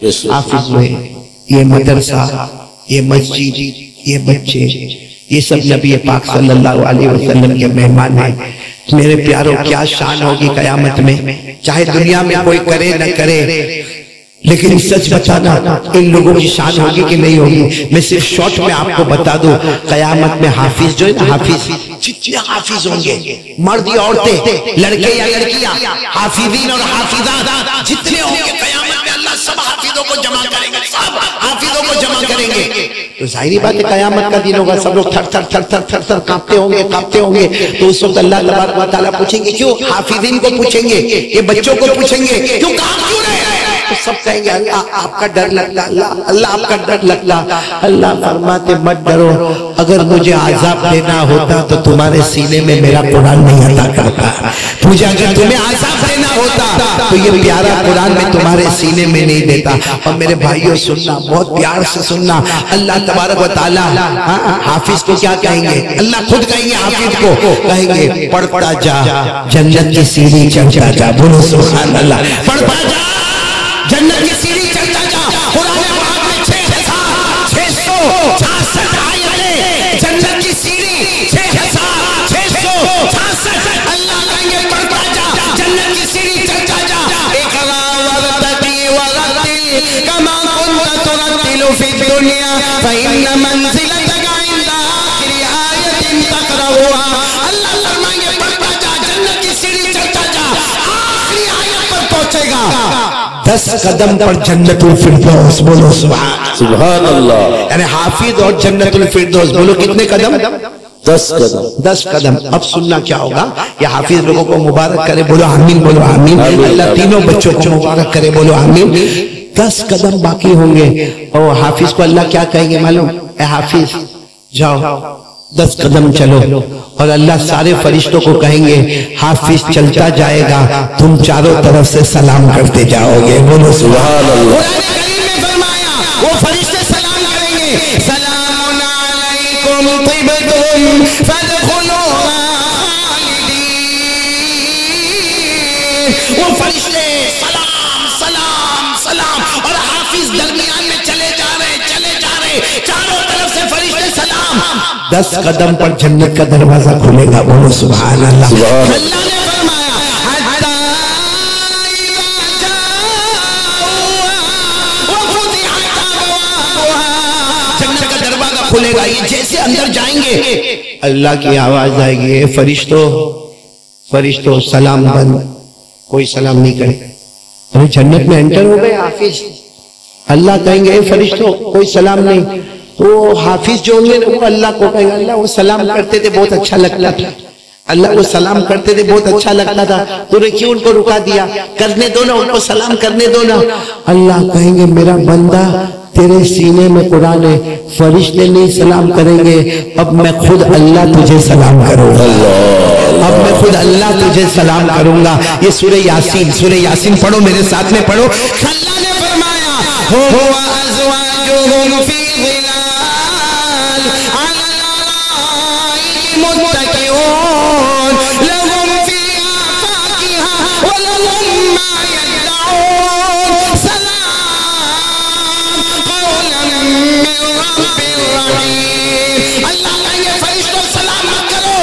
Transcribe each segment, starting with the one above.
حافظ ہوئے، یہ مدرسہ، یہ مسجد، یہ بچے، یہ سب نبی پاک صلی اللہ علیہ وسلم کے مہمان ہیں۔ میرے پیاروں کیا شان ہوگی قیامت میں، چاہے دنیا میں کوئی کرے نہ کرے، لیکن سچ بتانا ان لوگوں کی شان ہوگی کہ نہیں ہوگی۔ میں صرف شارٹ میں آپ کو بتا دوں، قیامت میں حافظ جو ہے نا، حافظ جتنے حافظ ہوں گے، مرد یا عورتیں، لڑکے یا لڑکیاں، حافظین اور حافظات جتنے ہوں گے، قیامت میں اللہ سب حافظوں کو جمع کریں گے، سب حافظوں کو جمع کریں گے۔ تو ظاہری بات ہے قیامت کا دن ہوگا، سب لوگ تھر تھر تھر تھر تھر تھر کانپتے ہوں گے۔ تو اس وقت اللہ تبارک و تعالیٰ پوچھیں گے، کیوں حافظین کو پوچھیں گے، یہ بچوں کو پوچھیں گے، کیوں کام کیوں رہے ہیں؟ تو سب کہیں گے اللہ آپ کا ڈر لگتا، اللہ آپ کا ڈر لگتا۔ اللہ فرماتے مت ڈرو، اگر مجھے عذاب دینا ہوتا تو تمہارے سینے میں میرا قرآن نہیں عطا کرتا، مجھے اگر تمہیں عذاب دینا ہوتا تو یہ پیارا قرآن میں تمہارے سینے میں نہیں دیتا۔ اور میرے بھائیوں سننا، بہت پیار سے سننا، اللہ تبارک و تعالیٰ حافظ کو کیا کہیں گے؟ اللہ خود کہیں گے حافظ کو، کہیں گے پڑھتا جا جنت کی سیڑھی چڑھتا جا، بولو سبحان اللہ، پڑھتا جا جنت کی سیڑھی چڑھتا جا۔ قرآن پاک میں 6666 آیتیں، جنت کی سیڑھی 6666، اللہ کہیں گے پڑھتا جا جنت کی سیڑھی چڑھتا جا۔ اقرا ورتقی ورتل کما كنت ترتل في الدنيا فإن منزلتك عند آخر آیت تقرأها۔ اللہ فرمائیں گے پڑھتا جا جنت کی سیڑھی چڑھتا جا، آخری آیت پر پہنچے گا 10 قدم پر جنت الفردوس، بولو سبحان اللہ۔ یعنی حافظ اور جنت الفردوس، بولو کتنے قدم؟ 10 قدم۔ اب سننا کیا ہوگا، یہ حافظ لوگوں کو مبارک کرے، بولو آمین، بولو آمین۔ اللہ تینوں بچوں کو مبارک کرے، بولو آمین۔ 10 قدم باقی ہوں گے اور حافظ کو اللہ کیا کہیں گے معلوم؟ اے حافظ جاؤ 10 قدم چلو، اور اللہ سارے فرشتوں کو کہیں گے حافظ چلتا جائے گا، تم چاروں طرف سے سلام کرتے جاؤ گے، بولو سبحان اللہ۔ قرآن کریم میں فرمایا وہ فرشتے سلام کریں گے، سلام علیکم طبتم فادخلوها خالدین۔ وہ فرشتے سلام سلام سلام، اور حافظ درمیان میں چلے جا رہے، چاروں طرف سے فرشتے سلام۔ 10 قدم پر جنت کا دروازہ کھلے گا، بولو سبحان اللہ۔ اللہ نے فرمایا حتی اذا جاؤها وفتحت ابوابها، جنت کا دروازہ کھلے گا، یہ جیسے اندر جائیں گے اللہ کی آواز آئے گی، فرشتوں سلام بند، کوئی سلام نہیں کرے۔ ارے جنت میں انٹر ہو گئے حافظ، اللہ کہیں گے فرشتوں کوئی سلام نہیں۔ تو حافظ جو ہوں گے وہ اللہ کو کہیں گے، اللہ وہ سلام کرتے تھے بہت اچھا لگتا تھا، اللہ وہ سلام کرتے تھے بہت اچھا لگتا تھا، تو نے کیوں ان کو رکا دیا؟ کرنے دو نا ان کو، سلام کرنے دو نا۔ اللہ کہیں گے میرا بندہ تیرے سینے میں قرآن ہے، فرشتے نہیں سلام کریں گے، اب میں خود اللہ تجھے سلام کروں گا، اب میں خود اللہ تجھے سلام کروں گا۔ یہ سورہ یاسین پڑھو میرے ساتھ میں پڑھو۔ اللہ نے فرمایا هو ازواجهم في ظلال على الارائك متكئون لهم فيها فاكهة ولهم ما يدعون سلام قولا من رب رحيم۔ اللہ کا یہ فرشتوں سلام مت کرو،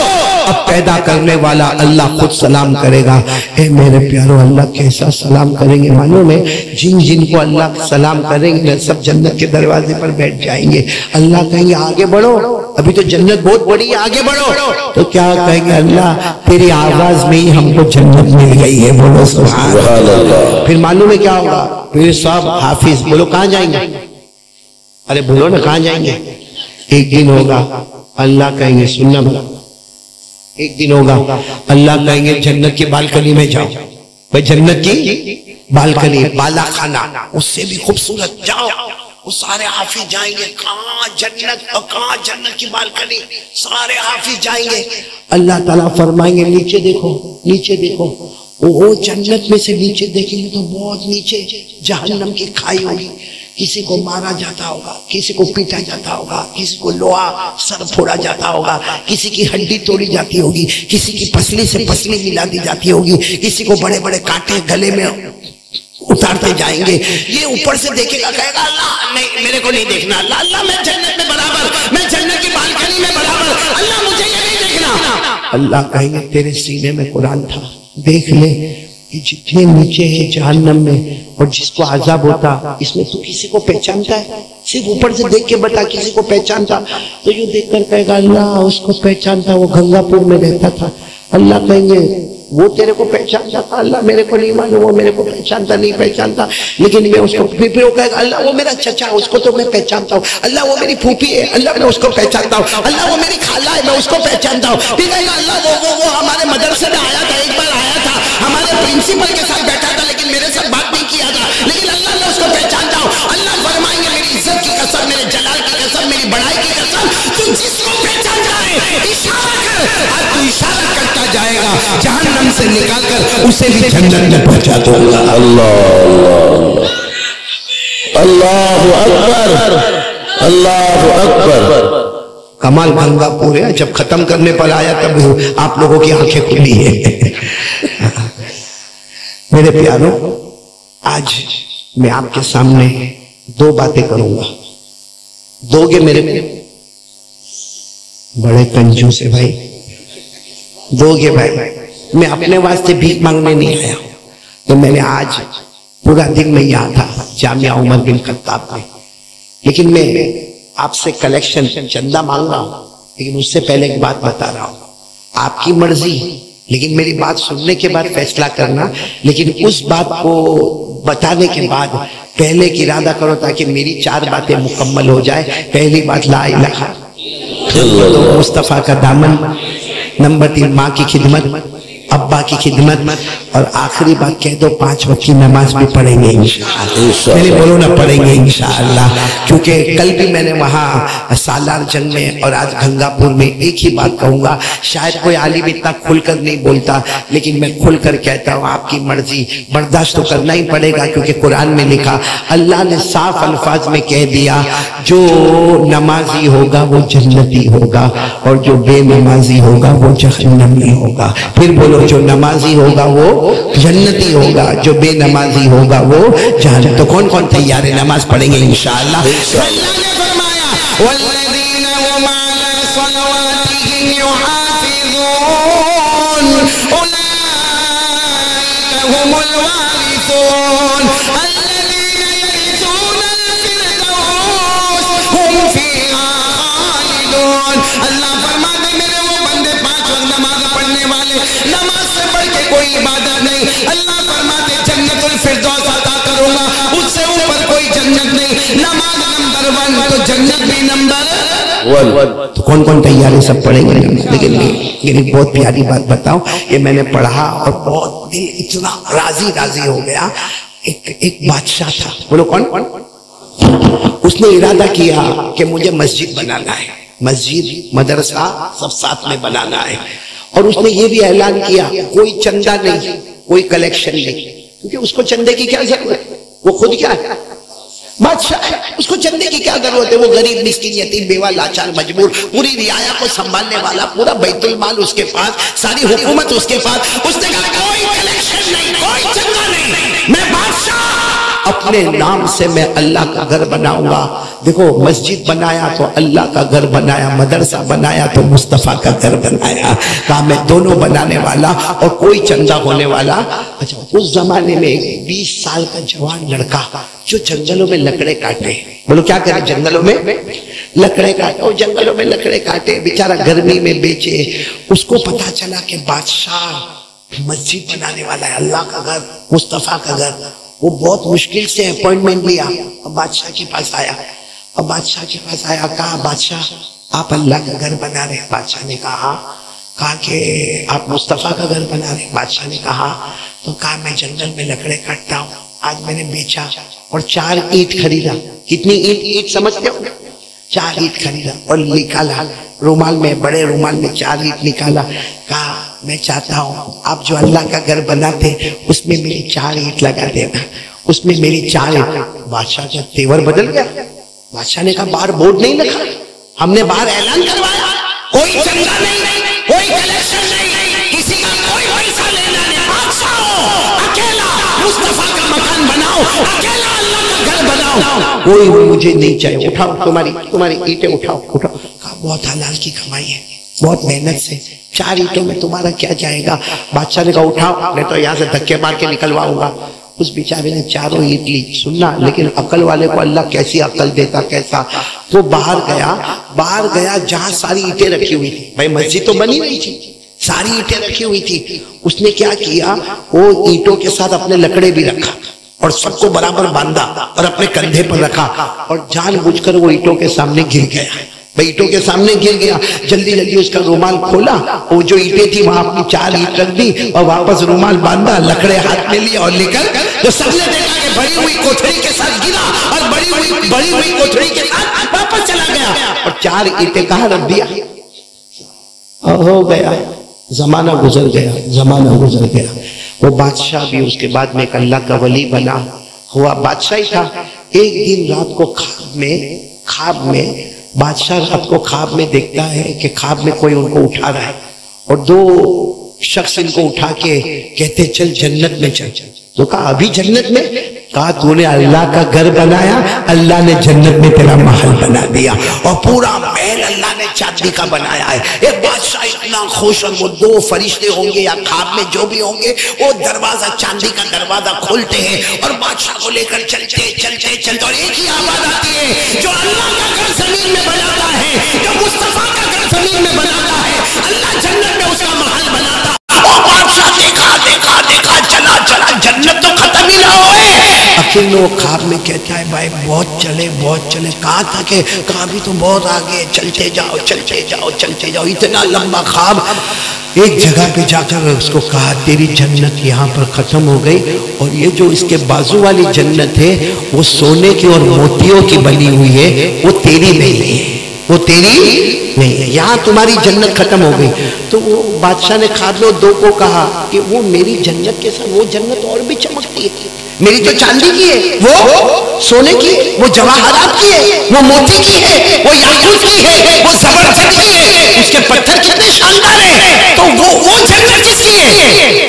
اب پیدا کرنے والا اللہ خود سلام کرے گا۔ اے میرے پیارو اللہ کیسا سلام کریں گے معلوم ہے؟ جن کو اللہ سلام کریں گے سب جنت کے دروازے پر بیٹھ جائیں گے۔ اللہ کہیں گے آگے بڑھو، ابھی تو جنت بہت بڑی ہے، آگے بڑھو۔ تو کیا کہیں گے؟ اللہ تیری آواز میں ہی ہم کو جنت مل گئی ہے، بولو سبحان اللہ۔ پھر معلوم ہے کیا ہوگا؟ پھر صاحب حافظ بولو کہاں جائیں گے؟ ارے بولو نا کہاں جائیں گے؟ ایک دن ہوگا اللہ کہیں گے، سننا بلا، ایک دن ہوگا اللہ کہیں گے جنت کی بالکنی میں جاؤ، بھائی جنت کی بالکنی بالا خانہ، اس سے بھی خوبصورت جاؤ، وہ سارے حافظ جائیں گے، کہاں جنت اور کہاں جنت کی بالکنی، سارے حافظ جائیں گے۔ اللہ تعالیٰ فرمائیں گے نیچے دیکھو، نیچے دیکھو، وہ جنت میں سے نیچے دیکھیں گے تو بہت نیچے جہنم کی کھائی ہوگی، کسی کو مارا جاتا ہوگا، کسی کو پیٹا جاتا ہوگا، کسی کو لوہا سر پھوڑا جاتا ہوگا، کسی کی ہڈی توڑی جاتی ہوگی، کسی کی پسلی سے پسلی ملا دی جاتی ہوگی، کسی کو بڑے بڑے کانٹے گلے میں उतारते जाएंगे। ये ऊपर से देखेगा, कहेगा अल्लाह नहीं मेरे को नहीं देखना, अल्लाह अल्लाह मैं जन्नत में बराबर, मैं जन्नत की बालकनी में बराबर, अल्लाह मुझे ये नहीं देखना। अल्लाह कहेंगे तेरे सीने में कुरान था, देख ले कि जितने नीचे है जहन्नम में और जिसको आजाब होता, इसमें तू किसी को पहचानता है? सिर्फ ऊपर से देख के बता किसी को पहचानता। तो यूं देख कर कहेगा अल्लाह उसको पहचानता, वो गंगापुर में रहता था। अल्लाह कहेंगे वो तेरे को पहचानता था, अल्लाह मेरे को नहीं मालूम, वो मेरे को पहचानता नहीं पहचानता, लेकिन मैं उसको, फिर वो कहेगा अल्लाह वो मेरा चचा, उसको तो मैं पहचानता हूँ, अल्लाह वो मेरी फूफी है, अल्लाह मैं उसको पहचानता हूँ, अल्लाह वो मेरी खाला है, मैं उसको पहचानता हूँ। फिर कहेगा अल्लाह वो हमारे मदरसे में आया था, एक बार आया था, हमारे प्रिंसिपल के साथ बैठा था, लेकिन मेरे साथ बात नहीं किया था, लेकिन अल्लाह मैं उसको पहचानता हूँ। अल्लाह फरमाएंगे मेरी इज्जत की कसम, मेरे जलाल की कसम, मेरी बड़ाई की कसम, तू जिसको पहचानता है इशारा कर, और तू इशारा करता जाएगा, जहन्नम से निकालकर उसे भी जन्नत में पहुंचा दूंगा। अल्लाह अल्लाह अकबर, अल्लाह अकबर। कमाल गंगापुर है, जब खत्म करने पर आया तब आप लोगों की आंखें खुली है। मेरे प्यारों, आज मैं आपके सामने दो बातें करूंगा, दोगे मेरे में? बड़े कंजूस है भाई, दोगे भाई? मैं अपने वास्ते भीख मांगने नहीं आया, तो मैंने आज पूरा दिन में यहाँ था जामिया उमर बिन खत्ताब में, लेकिन मैं आपसे कलेक्शन चंदा मांग रहा हूँ। लेकिन उससे पहले एक बात बता रहा हूँ, आपकी मर्जी, लेकिन मेरी बात सुनने के बाद फैसला करना। लेकिन उस बात को बताने के बाद पहले की इरादा करो ताकि मेरी चार बातें मुकम्मल हो जाए। पहली बात ला इलाहा इल्लल्लाह, मुस्तफ़ा का दामन। नंबर 3 माँ की खिदमत, अब्बा की खिदमत। और आखिरी बात कह दो, 5 वक्त की नमाज भी पढ़ेंगे इंशाअल्लाह। मैंने बोलो ना पढ़ेंगे इंशाअल्लाह, क्योंकि कल भी मैंने वहाँ सालार जंग में और आज गंगापुर में एक ही बात कहूँगा। शायद कोई आलिम इतना खुलकर नहीं बोलता, लेकिन मैं खुलकर कहता हूँ आपकी मर्जी, बर्दाश्त तो करना ही पड़ेगा, क्योंकि कुरान में लिखा, अल्लाह ने साफ अल्फाज में कह दिया, जो नमाजी होगा वो जन्नती होगा और जो बेनमाजी होगा वो जहन्नमी होगा। फिर बोलो, जो नमाजी होगा वो जन्नती होगा, जो बेनमाजी होगा वो जहन्नम। तो कौन कौन तैयार है? नमाज पढ़ेंगे इंशाअल्लाह। अल्लाह ने फरमाया वल्लज़ीना हुम अला सलवातिहिम युहाफ़िज़ून उलाइका हुमुल वारिसून अल्लज़ीना यरिसूनल फ़िरदौस हुम फ़ीहा ख़ालिदून। अल्लाह फरमाते मेरे वो बंदे 5 वक्त नमाज पढ़ने वाले, नमाज से बढ़ के कोई इबादत नहीं। अल्लाह फरमाते जन्नतुल फिरदौस अता करूंगा, उससे ऊपर कोई जन्नत नहीं। नमाज नंबर 1 तो जन्नत भी नंबर 1। तो कौन कौन तैयार है? सब पढ़ेंगे। लेकिन एक बहुत प्यारी बात बताओ, ये मैंने पढ़ा और बहुत दिल इतना राजी हो गया। एक बादशाह था, बोलो कौन? उसने इरादा किया कि मुझे मस्जिद बनाना है, मस्जिद मदरसा सब साथ में बनाना है। और उसने ये भी ऐलान किया, कोई चंदा नहीं, कोई कलेक्शन नहीं, क्योंकि उसको चंदे की क्या जरूरत है? वो खुद क्या है? बादशाह है, उसको चंदे की क्या जरूरत है? वो गरीब मिस्किन यतीम बेवा लाचार मजबूर, पूरी रियाया को संभालने वाला, पूरा बैतुल माल उसके पास, सारी हुकूमत उसके पास। उसने कहा कोई कलेक्शन नहीं, कोई चंदा नहीं, मैं बादशाह, अपने नाम से मैं अल्लाह का घर बनाऊंगा। देखो, मस्जिद बनाया तो अल्लाह का घर बनाया, मदरसा बनाया तो मुस्तफ़ा का घर बनाया। कहा मैं दोनों बनाने वाला और कोई चंदा होने वाला। अच्छा, उस जमाने में 20 साल का जवान लड़का जो जंगलों में लकड़े काटे, बोलो क्या करे? जंगलों में लकड़े काटे, और जंगलों में लकड़े काटे, बेचारा गर्मी में बेचे। उसको पता चला कि बादशाह मस्जिद बनाने वाला है, अल्लाह का घर, मुस्तफ़ा का घर। वो बहुत मुश्किल से अपॉइंटमेंट लिया और बादशाह के पास आया। और बादशाह के पास आया, कहा बादशाह आप अल्लाह का घर बना रहे हैं? बादशाह ने कहा कि आप मुस्तफ़ा का घर बना रहे हैं? बादशाह ने कहा, तो कहा मैं जंगल में लकड़े काटता हूँ, आज मैंने बेचा और 4 ईंट खरीदा। कितनी ईंट समझते हो? 4 ईंट खरीदा और निकाला रुमाल में, बड़े रुमाल में 4 ईंट निकाला। कहा मैं चाहता हूँ आप जो अल्लाह का घर बनाते उसमें मेरी 4 ईंट लगा देना, उसमें मेरी 4 ईंट। बादशाह का तेवर बदल गया। बादशाह ने कहा बाहर बोर्ड नहीं लिखा, हमने बाहर ऐलान करवाया, कोई चंदा नहीं, कोई कलेक्शन नहीं, किसी का कोई पैसा लेना नहीं, बादशाह अकेला मुस्तफा का मकान बनाओ, अकेला अल्लाह का घर बनाओ, कोई मुझे नहीं चाहिए, उठाओ तुम्हारी ईंटें उठाओ। कहा बहुत हलाल की कमाई है, बहुत मेहनत से, 4 ईंटों में तुम्हारा क्या जाएगा। बादशाह ने कहा उठाओ, नहीं तो यहाँ से धक्के मार के निकलवाऊंगा। उस बेचारे ने 4 ईंट ली। सुनना, लेकिन अकल वाले को अल्लाह कैसी अकल देता, कैसा। वो बाहर गया जहां सारी ईंटें रखी हुई थी। भाई मस्जिद तो बनी नहीं थी, सारी ईंटें रखी हुई थी। उसने क्या किया, वो ईंटों के साथ अपने लकड़े भी रखा और सबको बराबर बांधा और अपने कंधे पर रखा और जानबूझकर वो ईंटों के सामने गिर गया। भाई ईंटों के सामने गिर गया, जल्दी उसका रुमाल खोला, वो जो ईंटें थी वहां अपनी 4 ईंट रख दी और वापस रुमाल बांधा, लकड़े हाथ में लिया और लेकर तो सबने देखा कि भरी हुई कोठरी के साथ गिरा और बड़ी हुई कोठरी के साथ वापस चला गया और 4 ईंटें कहाँ रख दिया। हो गया, जमाना गुजर गया। वो बादशाह भी उसके बाद में एक अल्लाह का वली बना हुआ बादशाह ही था। एक दिन रात को ख्वाब में बादशाह रात को ख्वाब में देखता है कि ख्वाब में कोई उनको उठा रहा है और 2 शख्स इनको उठा के कहते चल जन्नत में चल। तो कहा अभी जन्नत में? कहा तूने अल्लाह का घर बनाया, अल्लाह ने जन्नत में तेरा महल बना दिया और पूरा महल अल्लाह ने चांदी का बनाया है। एक बादशाह इतना खुश, और वो 2 फरिश्ते होंगे या ख्वाब में जो भी होंगे, वो दरवाजा, चांदी का दरवाजा खोलते हैं और बादशाह को लेकर चलते और एक ही आवाज आती है, जो अल्लाह का घर जमीन में बनाता है, जो मुस्तफा का घर जमीन में बनाता है, अल्लाह जन्नत में उसका महल बनाता है। बादशाह देखा चला जन्नत तो खत्म ही ना होए। आखिर वो ख्वाब में कहता है भाई बहुत चले, कहाँ तक है? कहाँ भी तो बहुत आगे, चलते जाओ, इतना लंबा ख्वाब। एक जगह पे जाकर उसको कहा तेरी जन्नत यहाँ पर खत्म हो गई और ये जो इसके बाजू वाली जन्नत है वो सोने की और मोतियों की बनी हुई है, वो तेरी नहीं है, यहाँ तुम्हारी जन्नत खत्म हो गई। तो वो बादशाह ने ख्वाब में 2 को कहा कि वो मेरी जन्नत के साथ वो जन्नत और भी चमकती है, मेरी तो चांदी की है, वो सोने की है, वो जवाहरात की है, वो मोती की है, वो याकूत की है, वो जबरदस्त की है, उसके पत्थर कितने शानदार हैं। तो वो जन्नत किसकी है?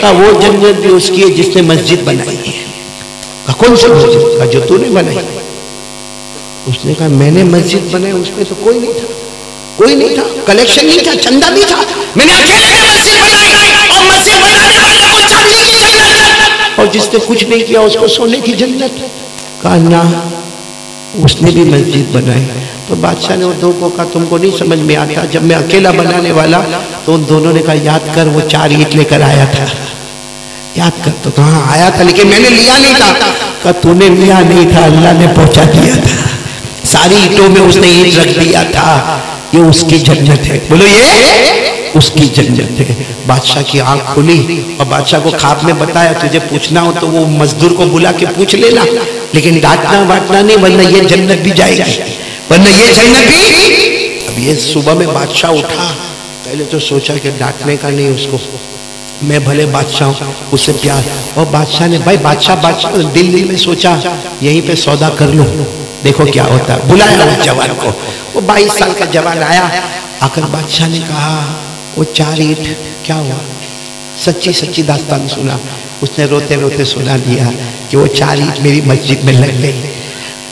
कहा वो जन्नत भी उसकी है जिसने मस्जिद बनाई है। कहा कौन सी मस्जिद? कहा जो तूने बनाई। उसने कहा मैंने मस्जिद बनाई, उसमें तो कोई नहीं था, कलेक्शन नहीं था, चंदा नहीं था, मैंने अकेले मस्जिद बनाई और मस्जिद बनाने वाले को चांदी की जन्नत और जिसने कुछ नहीं किया उसको सोने की जन्नत। कहा ना, उसने भी मस्जिद बनाई। तो बादशाह ने वो 2 को कहा तुमको नहीं समझ में आता, जब मैं अकेला बनाने वाला तो उन दोनों ने कहा याद कर वो 4 ईंट लेकर आया था, याद कर। तो कहा आया था लेकिन मैंने लिया नहीं था। कहा तूने लिया नहीं था, अल्लाह ने पहुंचा दिया था, सारी ईंटों में उसने ईंट रख दिया था, ये उसकी जन्नत है। बोलो ये उसकी जन्नत है। बादशाह की आंख खुली और बादशाह को ख्वाब में बताया तुझे पूछना हो तो वो मजदूर को बुला के पूछ लेना, लेकिन डांटना वाटना नहीं, वरना ये जन्नत भी जाएगी, वरना ये जन्नत भी। अब ये सुबह में बादशाह उठा, पहले तो सोचा कि डांटने का नहीं उसको, मैं भले बादशाह हूँ, उससे प्यार। और बादशाह ने भाई बादशाह दिल में सोचा यहीं पे सौदा कर लो, देखो क्या होता है। बुलाया उस जवान को, वो 22 साल का जवान आया। आकर बादशाह ने कहा वो 4 ईंट क्या हुआ? सच्ची दास्तान सुना। उसने रोते सुना दिया कि वो 4 ईंट मेरी मस्जिद में लग गई।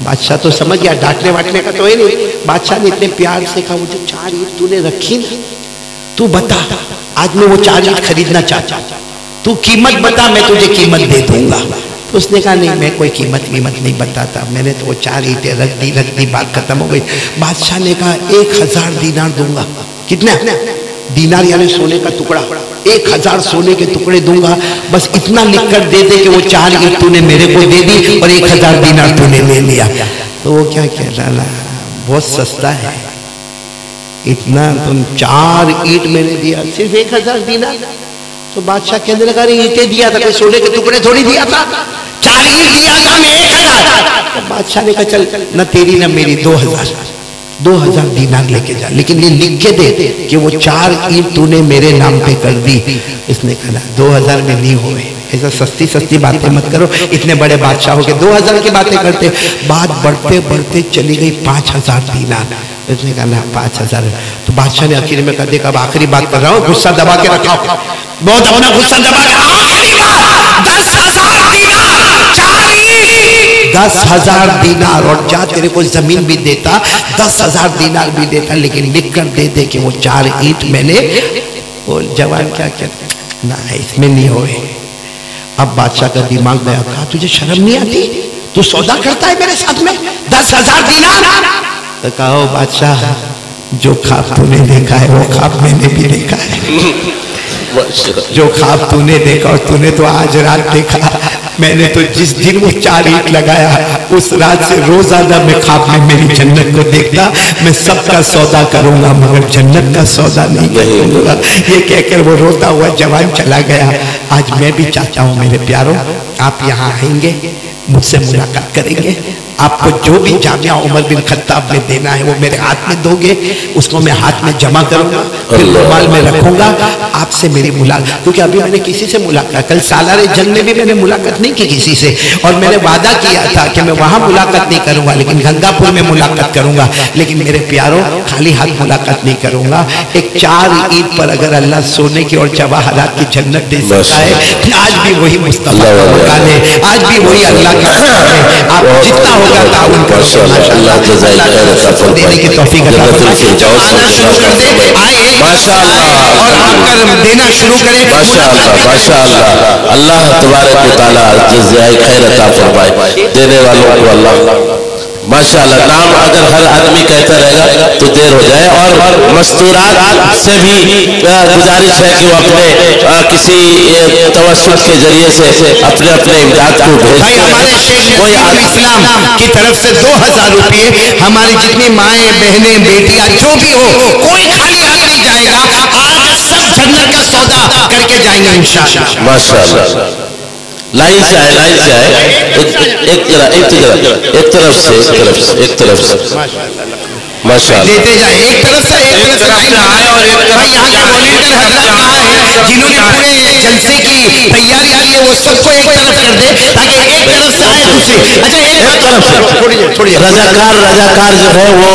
बादशाह तो समझ गया, डांटने वाटने का तो है नहीं। बादशाह ने इतने प्यार से कहा वो जो 4 ईंट तूने रखी ना, तू बता, आज मैं वो 4 ईंट खरीदना चाहता, तू कीमत बता, मैं तुझे कीमत दे दूंगा। उसने कहा नहीं, मैं कोई कीमत नहीं बताता, मैंने तो वो 4 ईंटें रख दी, बात खत्म हो गई। बादशाह ने कहा 1000 दीनार दूंगा। कितना? दीनार यानी सोने का टुकड़ा, 1000 सोने के टुकड़े दूंगा, बस इतना लिख कर दे दे कि वो 4 ईंट तूने मेरे को दे दी और 1000 दीनार तूने ले लिया। तो वो क्या कह रहा, बहुत सस्ता है, इतना तुम 4 ईंट मैंने दिया, सिर्फ 1000 दीनार। तो बादशाह कहने लगा ईंटें दिया था, कोई सोने के टुकड़े थोड़ी दिया था, 4 ईंट दिया था, मैं 1000। तो बादशाह ने कहा चल न तेरी न मेरी 2000 दीनार लेके जा, लेकिन ये लिख के दे कि वो 4 ईंट तूने मेरे नाम पे कर दी। इसने कहा 2000 में नहीं हुए, ऐसा सस्ती बातें मत करो, इतने बड़े बादशाह हो के 2000 की बातें करते। बात बढ़ते चली गई 5000 दीनार। इसने कहा 5000। तो बादशाह ने आखिर में कहा देख अब आखिरी बात कर रहा हूँ, गुस्सा दबा के रखा, बहुत अपना गुस्सा दबा के, आखिरी बात 10,000 दीनार 10,000 दीनार और जा तेरे को जमीन भी देता, 10,000 दीनार भी देता, लेकिन लिख कर दे दे कि वो 4 ईंट मैंने। वो जवान क्या कहता, ना इसमें नहीं होए। अब बादशाह का दिमाग गया, कहा तुझे शर्म नहीं आती, तू सौदा करता है मेरे साथ में 10,000 दीनार। तो कहा बादशाह, जो ख्वाब तूने देखा है वो ख्वाब मैंने भी देखा है। जो ख्वाब तूने देखा और तूने तो आज रात देखा, मैंने तो जिस दिन वो 4 ईंट लगाया उस रात से रोजाना मैं ख्वाब में मेरी जन्नत को देखता। मैं सबका सौदा करूंगा मगर जन्नत का सौदा नहीं करूंगा। ये कहकर वो रोता हुआ जवान चला गया। आज मैं भी चाहता हूँ मेरे प्यारों, आप यहाँ आएंगे, मुझसे मुलाकात करेंगे, आपको जो भी जामिया उमर बिन खत्ताब में देना है वो मेरे हाथ में दोगे, उसको मैं हाथ में जमा करूंगा, फिर रुमाल में रखूंगा, आपसे मेरी मुलाकात। क्योंकि अभी मैंने किसी से मुलाकात, कल सालारे जंग में भी मैंने मुलाकात नहीं की किसी से, और मैंने वादा किया था कि मैं वहां मुलाकात नहीं करूंगा लेकिन गंगापुर में मुलाकात करूंगा। लेकिन मेरे प्यारों, खाली हाथ मुलाकात नहीं करूंगा। एक 4 ईंट पर अगर अल्लाह सोने की और जवाहरात की जन्नत दे सकता है, आज भी वही मुस्तफा का मकान है, आज भी वही अल्लाह का मकान है। आप जितना होगा ताउन करो, अल्लाह जज़ाए खैर अता फरमाए, देने की तौफीक अता फरमाए। आना शुरू कर दे, आए माशाअल्लाह, और आकर देना शुरू करें माशाअल्लाह माशाअल्लाह। अल्लाह तबारक व तआला जज़ाए खैर अता फरमाए, देने वालों को अल्लाह माशाअल्लाह। नाम अगर हर आदमी कहता रहेगा तो देर हो जाए। और मस्तूरात से भी गुजारिश है कि वो अपने किसी तवस्सुत के जरिए से अपने अपने इमदाद को भेज। हमारे शेख इस्लाम की तरफ से 2000 रुपये, हमारी जितनी माएँ बहनें बेटियां जो भी हो, कोई खाली हाथ नहीं जाएगा। आज सब जन्नत का सौदा करके जाएंगे इंशाअल्लाह। माशाअल्लाह। लाइन से आए, लाइन से आए, एक तरफ से माशाअल्लाह देते जाए, एक तरफ से आए। और भाई यहाँ के वॉलंटियर हजरत कहाँ हैं जिन्होंने पूरे जलसे की तैयारी की है, वो सबको एक तरफ कर दे ताकि एक तरफ से आए दूसरे। अच्छा एक तरफ से थोड़ी रजाकार जो है वो